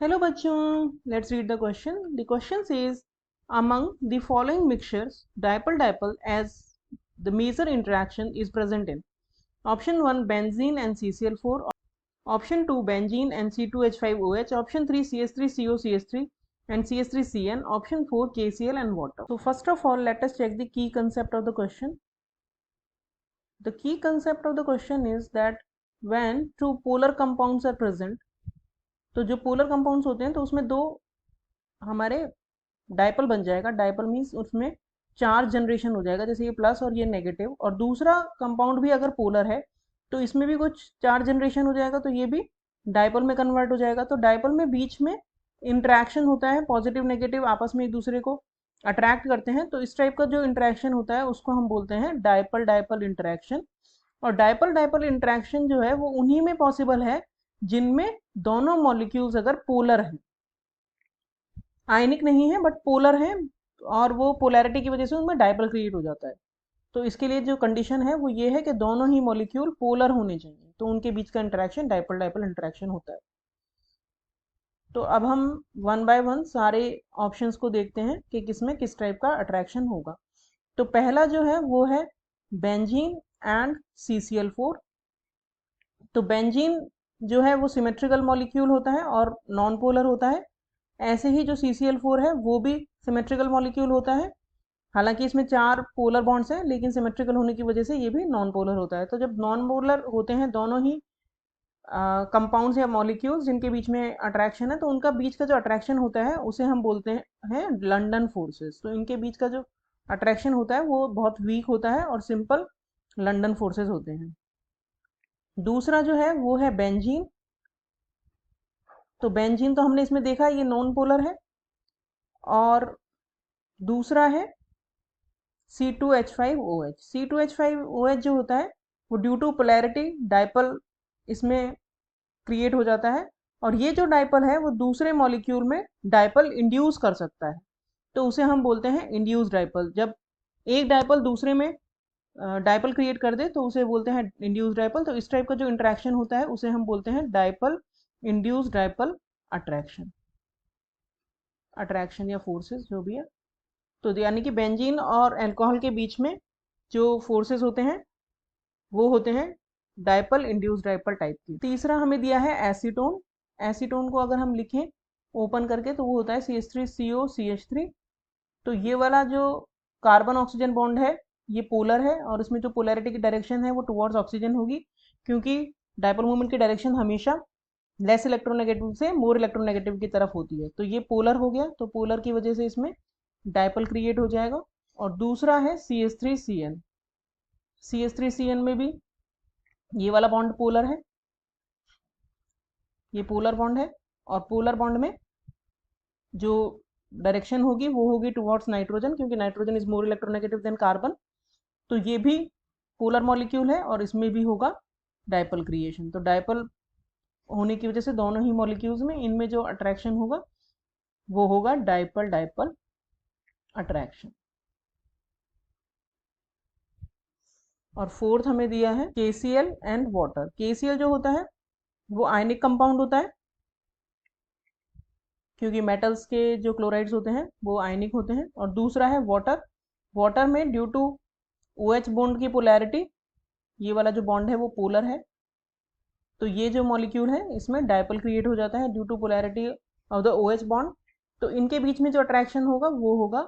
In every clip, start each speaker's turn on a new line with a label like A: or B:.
A: Hello बच्चों, let's read the question. The question says among the following mixtures dipole dipole as the major interaction is present in option 1 benzene and CCl4, option 2 benzene and C2H5OH, option 3 CH3CO CH3 and CH3CN, option 4 KCl and water. So first of all, let us check the key concept of the question. The key concept of the question is that when two polar compounds are present, तो जो polar compounds होते हैं तो उसमें दो हमारे dipole बन जाएगा. डायपल मीन्स उसमें चार्ज जनरेशन हो जाएगा, जैसे ये प्लस और ये नेगेटिव. और दूसरा कंपाउंड भी अगर पोलर है तो इसमें भी कुछ चार्ज जनरेशन हो जाएगा, तो ये भी डायपल में कन्वर्ट हो जाएगा. तो डायपल में बीच में इंटरेक्शन होता है, पॉजिटिव नेगेटिव आपस में एक दूसरे को अट्रैक्ट करते हैं. तो इस टाइप का जो इंटरेक्शन होता है उसको हम बोलते हैं डायपल डायपल इंटरेक्शन. और डायपल डायपल इंटरेक्शन जो है वो उन्हीं में पॉसिबल है जिनमें दोनों मॉलिक्यूल्स अगर पोलर हैं, आयनिक नहीं है बट पोलर है, और वो पोलैरिटी की वजह से उनमें डायपल क्रिएट हो जाता है. तो इसके लिए जो कंडीशन है वो ये है कि दोनों ही मॉलिक्यूल पोलर होने चाहिए, तो उनके बीच का इंटरेक्शन डायपल डायपल इंटरेक्शन होता है. तो अब हम वन बाय वन सारे ऑप्शंस को देखते हैं कि किसमें किस टाइप का अट्रैक्शन होगा. तो पहला जो है वो है बेंजीन एंड CCl4. तो बेंजीन जो है वो सिमेट्रिकल मॉलिक्यूल होता है और नॉन पोलर होता है. ऐसे ही जो CCl4 है वो भी सिमेट्रिकल मॉलिक्यूल होता है. हालांकि इसमें 4 पोलर बॉन्ड्स हैं, लेकिन सिमेट्रिकल होने की वजह से ये भी नॉन पोलर होता है. तो जब नॉन पोलर होते हैं दोनों ही कंपाउंड्स या मॉलिक्यूल्स जिनके बीच में अट्रैक्शन है, तो उनका बीच का जो अट्रैक्शन होता है उसे हम बोलते हैं लंडन फोर्सेस. तो इनके बीच का जो अट्रैक्शन होता है वो बहुत वीक होता है और सिंपल लंडन फोर्सेस होते हैं. दूसरा जो है वो है बेंजीन. तो बेंजीन तो हमने इसमें देखा ये नॉन पोलर है. और दूसरा है C2H5OH. C2H5OH जो होता है वो ड्यू टू पोलैरिटी डायपल इसमें क्रिएट हो जाता है. और ये जो डायपल है वो दूसरे मॉलिक्यूल में डायपल इंड्यूस कर सकता है, तो उसे हम बोलते हैं इंड्यूस डायपल. जब एक डायपल दूसरे में डायपल क्रिएट कर दे तो उसे बोलते हैं इंड्यूस डायपल. तो इस टाइप का जो इंटरेक्शन होता है उसे हम बोलते हैं dipole induce dipole attraction. Attraction या फोर्सेस जो भी है. तो यानी कि बेंजीन और अल्कोहल के बीच में जो फोर्सेस होते हैं वो होते हैं डायपल इंड्यूस डायपल टाइप की. तीसरा हमें दिया है एसीटोन. एसीटोन को अगर हम लिखें ओपन करके तो वो होता है CH3CO CH3. तो ये वाला जो कार्बन ऑक्सीजन बॉन्ड है ये पोलर है, और इसमें जो पोलैरिटी की डायरेक्शन है वो टुवर्ड्स ऑक्सीजन होगी, क्योंकि डायपोल मूवमेंट की डायरेक्शन हमेशा लेस इलेक्ट्रोनेगेटिव से मोर इलेक्ट्रोनेगेटिव की तरफ होती है. तो ये पोलर हो गया, तो पोलर की वजह से इसमें डायपोल क्रिएट हो जाएगा. और दूसरा है CH3CN. CH3CN में भी ये वाला बॉन्ड पोलर है, ये पोलर बॉन्ड है. और पोलर बॉन्ड में जो डायरेक्शन होगी वो होगी टुवर्ड्स नाइट्रोजन, क्योंकि nitrogen is more electronegative than carbon. तो ये भी पोलर मॉलिक्यूल है और इसमें भी होगा डायपोल क्रिएशन. तो डायपोल होने की वजह से दोनों ही मॉलिक्यूल्स में इनमें जो अट्रैक्शन होगा वो होगा डायपोल डायपोल अट्रैक्शन. और फोर्थ हमें दिया है KCl एंड वाटर. KCl जो होता है वो आयनिक कंपाउंड होता है, क्योंकि मेटल्स के जो क्लोराइड्स होते हैं वो आयनिक होते हैं. और दूसरा है वाटर. वाटर में ड्यू टू OH बॉन्ड की पोलैरिटी ये वाला जो बॉन्ड है वो पोलर है, तो ये जो मॉलिक्यूल है इसमें डायपोल क्रिएट हो जाता है due to polarity of the OH bond. तो इनके बीच में जो अट्रैक्शन होगा वो होगा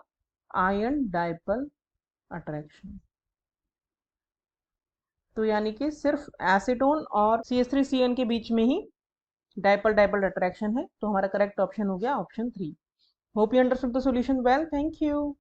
A: आयन डायपोल अट्रैक्शन. तो यानी कि सिर्फ एसीटोन और CH3CN के बीच में ही डायपोल डायपोल अट्रैक्शन है. तो हमारा करेक्ट ऑप्शन हो गया option 3. Hope you understood the solution well. Thank you.